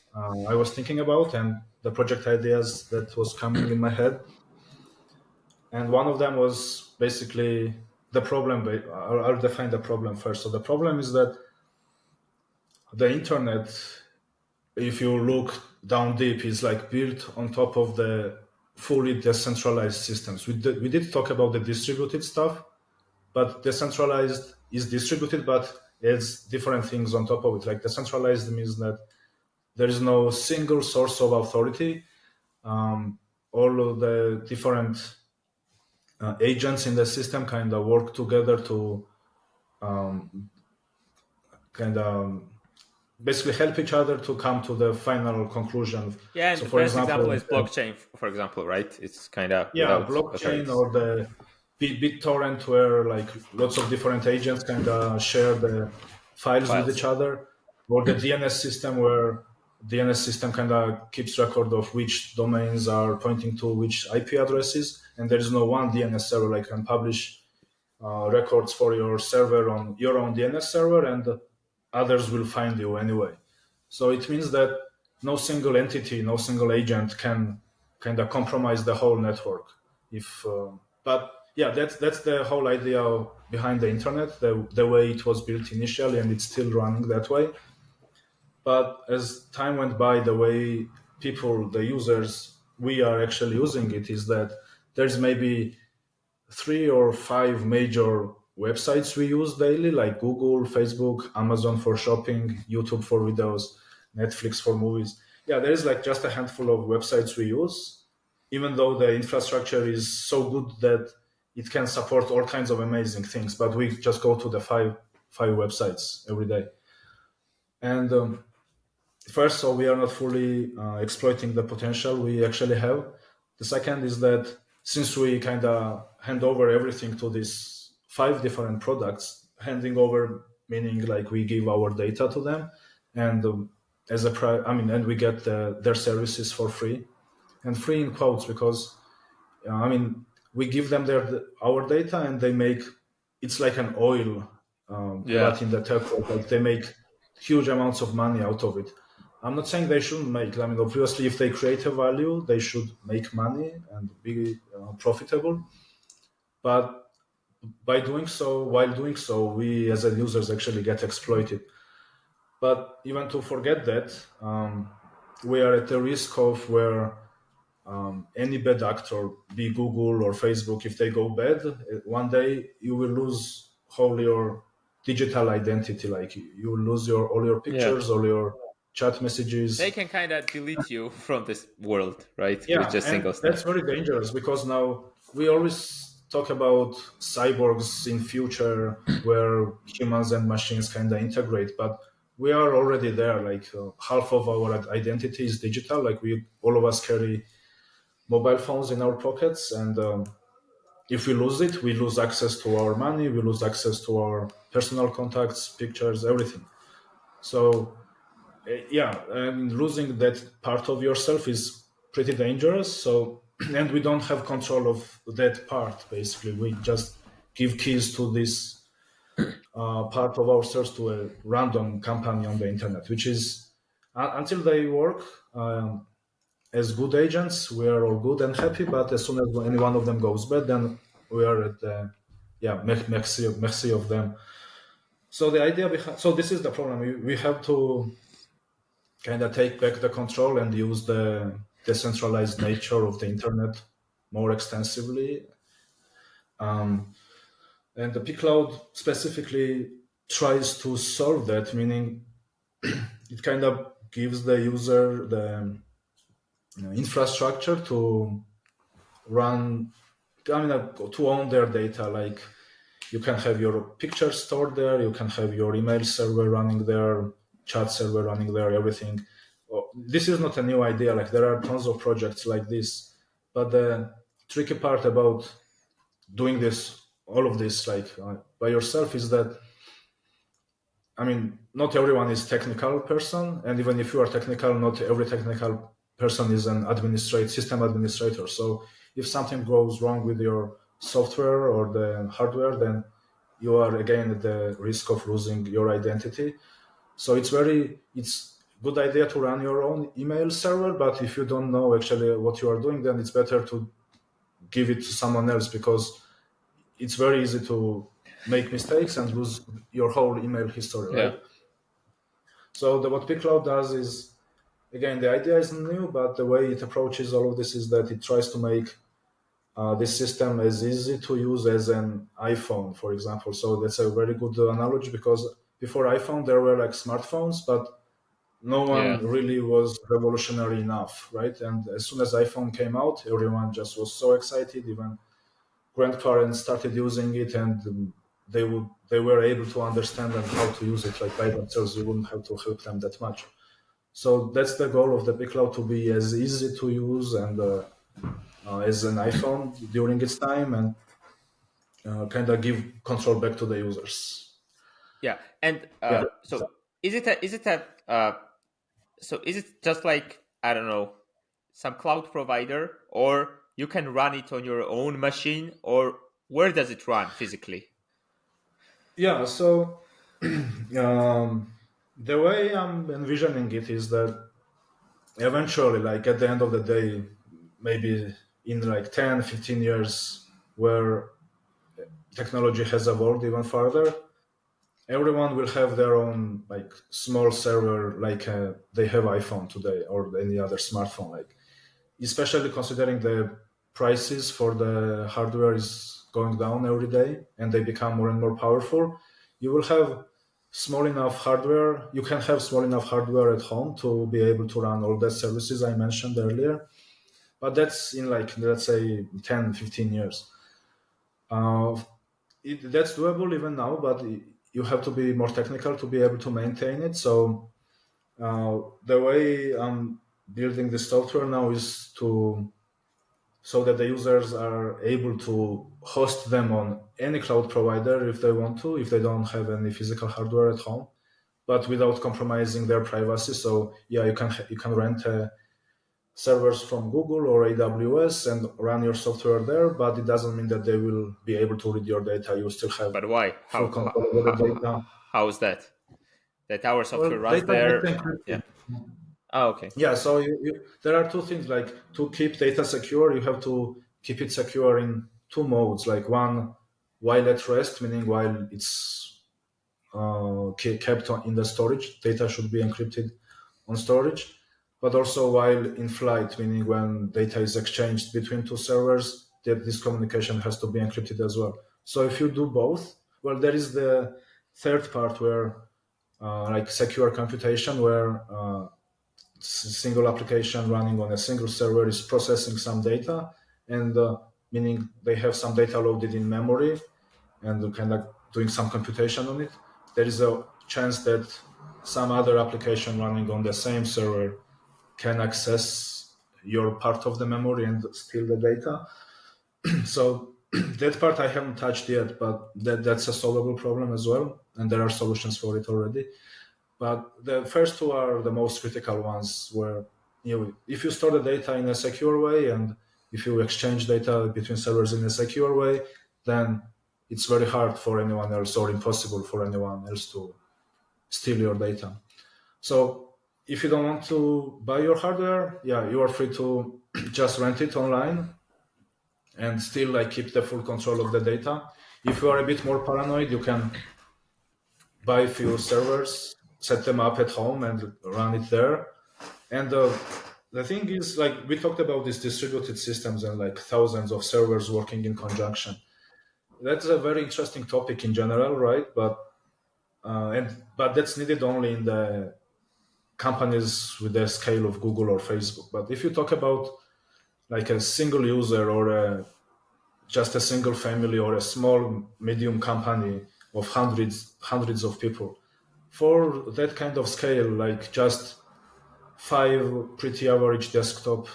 I was thinking about and the project ideas that was coming in my head. And one of them was basically the problem. I'll define the problem first. So the problem is that the internet, if you look down deep, is like built on top of the fully decentralized systems. We did talk about the distributed stuff, but decentralized is distributed, but it's different things on top of it. Like decentralized means that there is no single source of authority. All of the different agents in the system kind of work together to kind of basically help each other to come to the final conclusion. yeah, and So, the for best example example, is blockchain, for example, right? It's kind of yeah, without blockchain authorities. or the BitTorrent, where like lots of different agents kind of share the files with Files. each other, or the DNS system, where DNS system kind of keeps record of which domains are pointing to which IP addresses, and there is no one DNS server like can publish records for your server on your own DNS server, and others will find you anyway. So it means that no single entity, no single agent can kind of compromise the whole network. If but yeah, that's the whole idea behind the internet, the way it was built initially, and it's still running that way. But as time went by, the way people, the users, we are actually using it is that there's maybe 3 or 5 major websites we use daily, like Google, Facebook, Amazon for shopping, YouTube for videos, Netflix for movies. Yeah, there is like just a handful of websites we use, even though the infrastructure is so good that it can support all kinds of amazing things. But we just go to the five websites every day. And first, so we are not fully exploiting the potential we actually have. The second is that since we kind of hand over everything to these 5 different products, handing over meaning like we give our data to them, and and we get their services for free, and free in quotes because we give them our data and they make it's like an oil, Yeah. but in the tech world, like they make huge amounts of money out of it. I'm not saying they shouldn't make. I mean, obviously, if they create a value, they should make money and be profitable. But while doing so, we as a users actually get exploited. But even to forget that, we are at the risk of where any bad actor, be Google or Facebook, if they go bad, one day you will lose whole your digital identity. Like you will lose all your Yeah. pictures, all your chat They messages. can kind of delete you from this world, right? With Yeah, just and single that's snap. very dangerous because now we always talk about cyborgs in future where humans and machines kind of integrate, but we are already there. Like half of our identity is digital. Like we all of us carry mobile phones in our pockets, and if we lose it, we lose access to our money, we lose access to our personal contacts, pictures, everything. So yeah, and losing that part of yourself is pretty dangerous. So and we don't have control of that part. Basically, we just give keys to this part of ourselves to a random company on the internet, which is until they work. As good agents, we are all good and happy. But as soon as any one of them goes bad, then we are at the mercy of them. So the idea behind this is the problem. We have to kind of take back the control and use the decentralized nature of the internet more extensively. And the Pcloud specifically tries to solve that, meaning it kind of gives the user the infrastructure to run to own their data. Like you can have your picture stored there, you can have your email server running there, chat server running there, everything. This is not a new idea. Like there are tons of projects like this, but the tricky part about doing all of this, like by yourself, is that not everyone is technical person, and even if you are technical, not every technical person is an system administrator. So if something goes wrong with your software or the hardware, then you are again at the risk of losing your identity. So it's good idea to run your own email server, but if you don't know actually what you are doing, then it's better to give it to someone else because it's very easy to make mistakes and lose your whole email history, Yeah. right? So what Pcloud does is, again, the idea isn't new, but the way it approaches all of this is that it tries to make this system as easy to use as an iPhone, for example. So that's a very good analogy because before iPhone, there were like smartphones, but no Yeah. one really was revolutionary enough, right? And as soon as iPhone came out, everyone just was so excited. Even grandparents started using it, and they were able to understand and how to use it like by themselves. You wouldn't have to help them that much. So that's the goal of the Pcloud, to be as easy to use and as an iPhone during its time, and kind of give control back to the users. Yeah. And Yeah. so is it just like, I don't know, some cloud provider, or you can run it on your own machine, or where does it run physically? Yeah. So the way I'm envisioning it is that eventually, like at the end of the day, maybe in like 10, 15 years, where technology has evolved even further, everyone will have their own like small server, like they have iPhone today or any other smartphone. Like, especially considering the prices for the hardware is going down every day and they become more and more powerful, you will have small enough hardware. You can have small enough hardware at home to be able to run all the services I mentioned earlier. But that's in like, let's say 10, 15 years. Uh, that's doable even now, but you have to be more technical to be able to maintain it. So the way I'm building the software now is to so that the users are able to host them on any cloud provider if they want to, if they don't have any physical hardware at home, but without compromising their privacy. So yeah, you can rent servers from Google or AWS and run your software there, but it doesn't mean that they will be able to read your data. You still have But why? full control over the data. How is that? That our software Well, runs data gets there? Yeah. encrypted. Oh, okay. Yeah, so there are two things. Like, to keep data secure, you have to keep it secure in two modes. Like, one, while at rest, meaning while it's kept in the storage, data should be encrypted on storage. But also while in flight, meaning when data is exchanged between two servers, that this communication has to be encrypted as well. So if you do both, well, there is the third part where like secure computation, where single application running on a single server is processing some data, and meaning they have some data loaded in memory and kind of doing some computation on it. There is a chance that some other application running on the same server can access your part of the memory and steal the data. So that part I haven't touched yet, but that's a solvable problem as well, and there are solutions for it already. But the first two are the most critical ones, where if you store the data in a secure way and if you exchange data between servers in a secure way, then it's very hard for anyone else or impossible for anyone else to steal your data. So if you don't want to buy your hardware, yeah, you are free to just rent it online and still like keep the full control of the data. If you are a bit more paranoid, you can buy a few servers, set them up at home, and run it there. And the thing is, like, we talked about these distributed systems and like thousands of servers working in conjunction. That's a very interesting topic in general, right? But that's needed only in the companies with the scale of Google or Facebook. But if you talk about like a single user or just a single family or a small medium company of hundreds of people, for that kind of scale, like just 5 pretty average desktop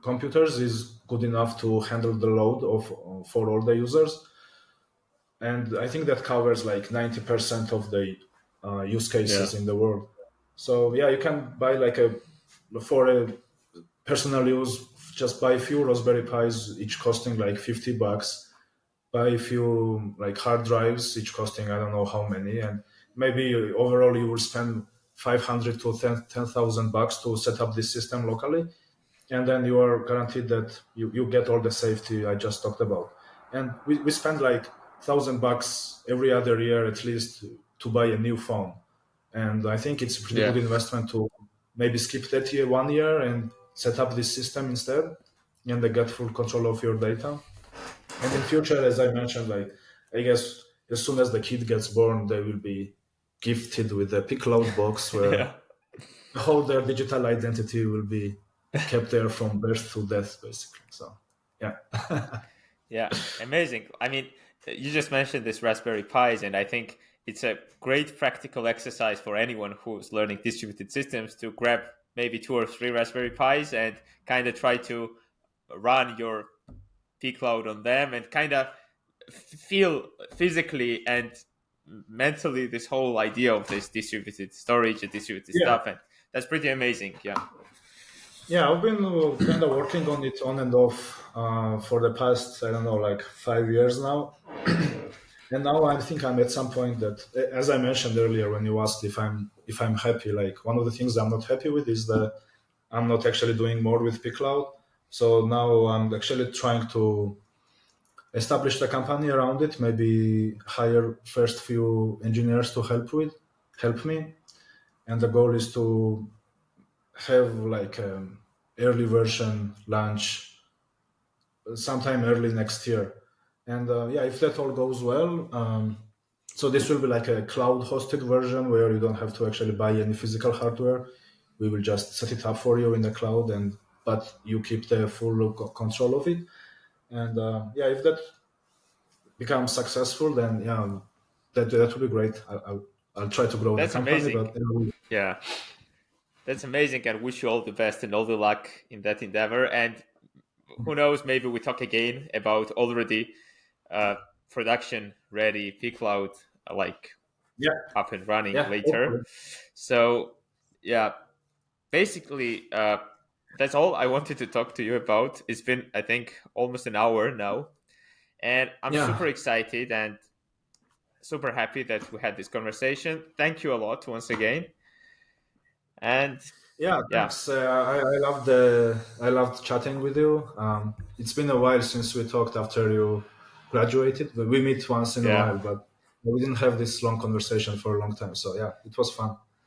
computers is good enough to handle the load of for all the users. And I think that covers like 90% of the use Yeah. cases in the world. So yeah, you can buy like for a personal use, just buy a few Raspberry Pis, each costing like $50. Buy a few like hard drives, each costing I don't know how many, and maybe overall you will spend 500 to 10,000 bucks to set up this system locally, and then you are guaranteed that you get all the safety I just talked about. And we spend like $1,000 every other year at least to buy a new phone, and I think it's a pretty Yeah. good investment to maybe skip that year 1 year and set up this system instead, and they get full control of your data. And in future, as I mentioned, like, I guess as soon as the kid gets born, they will be gifted with a Pcloud box where Yeah. whole their digital identity will be kept there from birth to death, basically. So, yeah. Yeah, amazing. I mean, you just mentioned this Raspberry Pis, and I think it's a great practical exercise for anyone who's learning distributed systems to grab maybe 2 or 3 Raspberry Pis and kind of try to run your Pcloud on them and kind of feel physically and mentally this whole idea of this distributed storage and distributed Yeah. stuff. And that's pretty amazing. Yeah. Yeah, I've been kind of working on it on and off for the past, I don't know, like 5 years now. And now I think I'm at some point that, as I mentioned earlier, when you asked if I'm happy, like one of the things I'm not happy with is that I'm not actually doing more with Pcloud. So now I'm actually trying to establish a company around it, maybe hire first few engineers to help me, and the goal is to have like early version launch sometime early next year. And yeah, if that all goes well, so this will be like a cloud hosted version where you don't have to actually buy any physical hardware. We will just set it up for you in the cloud, and but you keep the full control of it. And yeah, if that becomes successful, then yeah, that would be great. I'll try to grow the That's company, amazing. but Yeah, that's amazing, and wish you all the best and all the luck in that endeavor. And who knows, maybe we talk again about already uh, production ready Pcloud, like yeah, up and running yeah, later. hopefully. So yeah, basically that's all I wanted to talk to you about. It's been, I think, almost an hour now, and I'm super Yeah, excited and super happy that we had this conversation. Thank you a lot once again. And yeah. yeah, Thanks. I loved chatting with you. It's been a while since we talked after you graduated, but we meet once in a yeah, while. But we didn't have this long conversation for a long time. So yeah, it was fun.